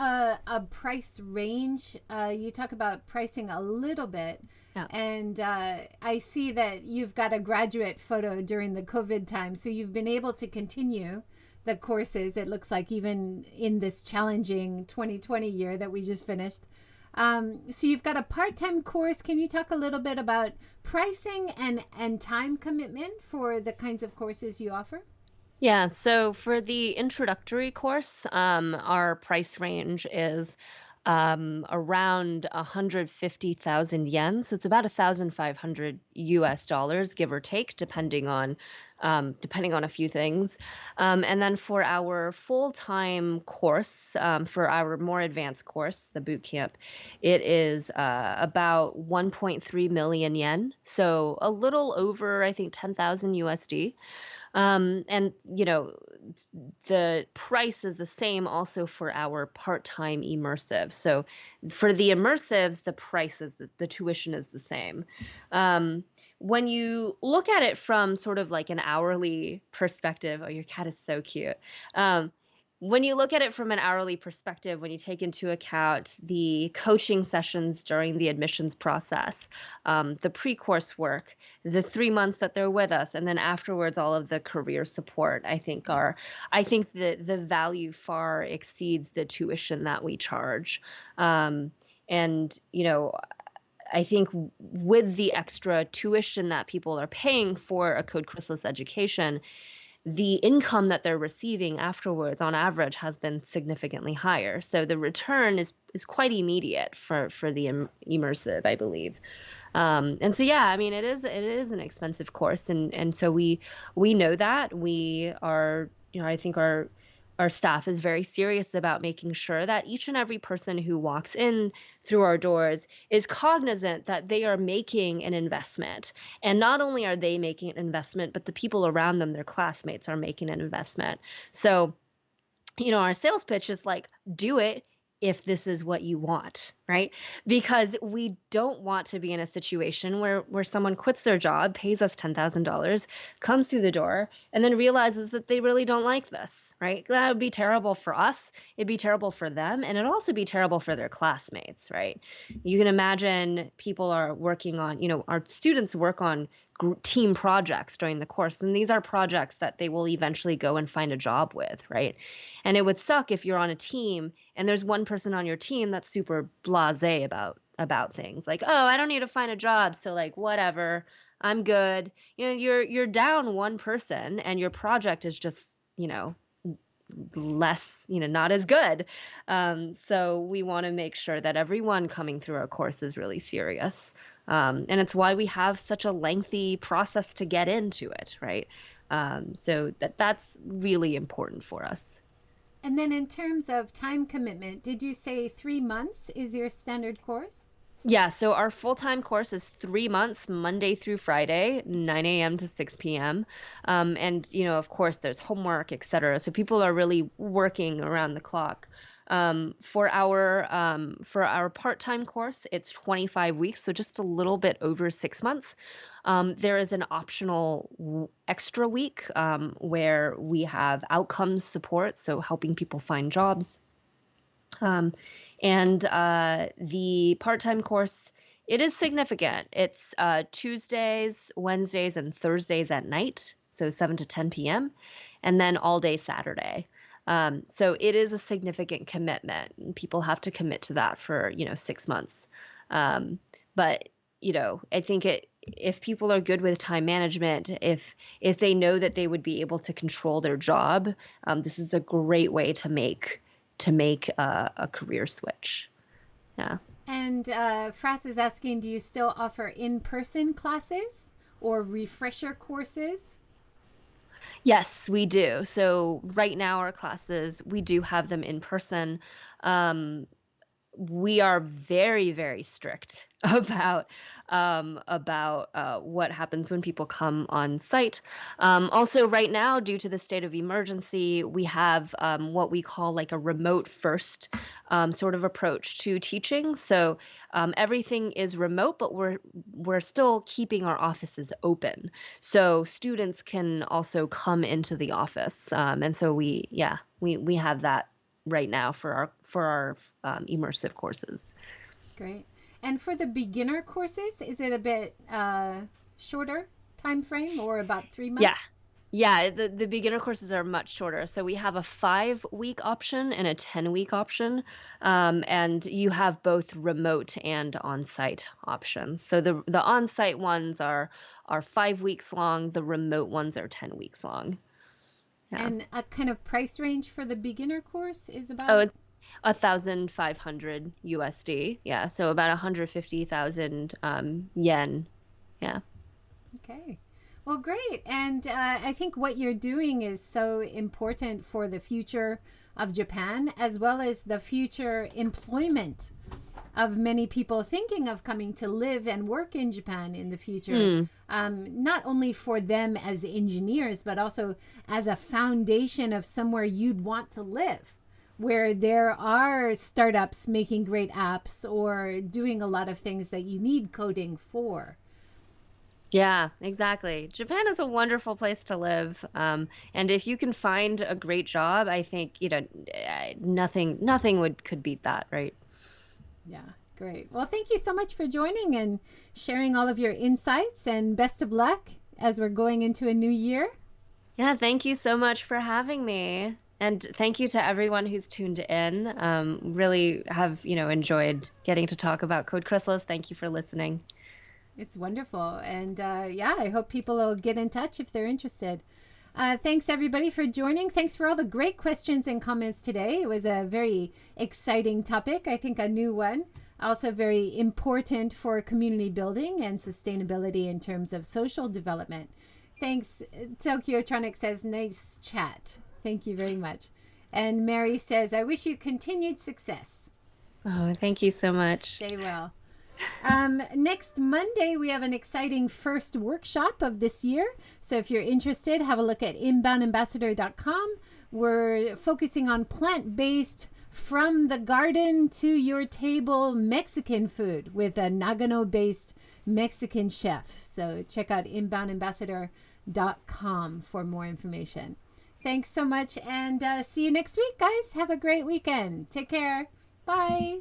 a price range? You talk about pricing a little bit, Yeah. and I see that you've got a graduate photo during the COVID time, so you've been able to continue the courses, it looks like, even in this challenging 2020 year that we just finished. So you've got a part-time course. Can you talk a little bit about pricing and time commitment for the kinds of courses you offer? Yeah, so for the introductory course, our price range is around 150,000 yen. So it's about 1,500 US dollars, give or take, depending on a few things. And then for our full-time course, for our more advanced course, the boot camp, it is about 1.3 million yen. So a little over, I think, 10,000 USD. And the price is the same also for our part-time immersive. So for the immersives, the price is the tuition is the same. Um, when you look at it from sort of like an hourly perspective, oh, your cat is so cute. When you look at it from an hourly perspective, when you take into account the coaching sessions during the admissions process, the pre-course work, the 3 months that they're with us, and then afterwards all of the career support, I think that the value far exceeds the tuition that we charge. And I think with the extra tuition that people are paying for a Code Chrysalis education, the income that they're receiving afterwards on average has been significantly higher. So the return is quite immediate for the immersive, I believe. And so yeah, I mean it is an expensive course, and so we know that we are, I think our staff is very serious about making sure that each and every person who walks in through our doors is cognizant that they are making an investment. And not only are they making an investment, but the people around them, their classmates, are making an investment. So our sales pitch is like, do it if this is what you want, right? Because we don't want to be in a situation where someone quits their job, pays us $10,000, comes through the door, and then realizes that they really don't like this, right? That would be terrible for us. It'd be terrible for them, and it'd also be terrible for their classmates, right? You can imagine people are working on, our students work on team projects during the course, and these are projects that they will eventually go and find a job with, right? And it would suck if you're on a team and there's one person on your team that's super blasé about things, like, oh, I don't need to find a job, so like whatever, I'm good. You're down one person and your project is just less, not as good. So we want to make sure that everyone coming through our course is really serious. And it's why we have such a lengthy process to get into it, right? So that's really important for us. And then in terms of time commitment, did you say 3 months is your standard course? Yeah, so our full-time course is 3 months, Monday through Friday, 9 a.m. to 6 p.m. And, of course, there's homework, et cetera. So people are really working around the clock. For our part-time course, it's 25 weeks, so just a little bit over 6 months. There is an optional extra week where we have outcomes support, so helping people find jobs. Um, and the part-time course, it is significant. It's Tuesdays, Wednesdays, and Thursdays at night, so 7 to 10 p.m., and then all day Saturday. So it is a significant commitment. People have to commit to that for, 6 months. But, I think if people are good with time management, if they know that they would be able to control their job, this is a great way to make a career switch. Yeah. And Fras is asking, do you still offer in-person classes or refresher courses? Yes, we do. So right now our classes, we do have them in person. We are very, very strict about what happens when people come on site. Also, right now, due to the state of emergency, we have what we call like a remote first sort of approach to teaching. So everything is remote, but we're still keeping our offices open, so students can also come into the office. And so we have that right now for our immersive courses. Great. And for the beginner courses, is it a bit shorter time frame or about 3 months? Yeah. Yeah, the beginner courses are much shorter. So we have a 5-week option and a 10-week option. And you have both remote and on-site options. So the on-site ones are 5 weeks long, the remote ones are 10 weeks long. Yeah. And a kind of price range for the beginner course is Oh, about? it's 1,500 USD. Yeah, so about 150,000 yen. Yeah. Okay. Well, great. And I think what you're doing is so important for the future of Japan, as well as the future employment of many people thinking of coming to live and work in Japan in the future. Mm. Not only for them as engineers, but also as a foundation of somewhere you'd want to live, where there are startups making great apps or doing a lot of things that you need coding for. Yeah, exactly. Japan is a wonderful place to live. And if you can find a great job, I think, nothing could beat that, right? Yeah, great. Well, thank you so much for joining and sharing all of your insights, and best of luck as we're going into a new year. Yeah, thank you so much for having me. And thank you to everyone who's tuned in. Really have, enjoyed getting to talk about Code Chrysalis. Thank you for listening. It's wonderful. And yeah, I hope people will get in touch if they're interested. Thanks, everybody, for joining. Thanks for all the great questions and comments today. It was a very exciting topic, I think a new one. Also, very important for community building and sustainability in terms of social development. Thanks. Tokyotronic says, nice chat. Thank you very much. And Mary says, I wish you continued success. Oh, thank you so much. Stay well. Next Monday, we have an exciting first workshop of this year. So if you're interested, have a look at inboundambassador.com. We're focusing on plant-based, from the garden to your table Mexican food with a Nagano-based Mexican chef. So check out inboundambassador.com for more information. Thanks so much, and see you next week, guys. Have a great weekend. Take care. Bye.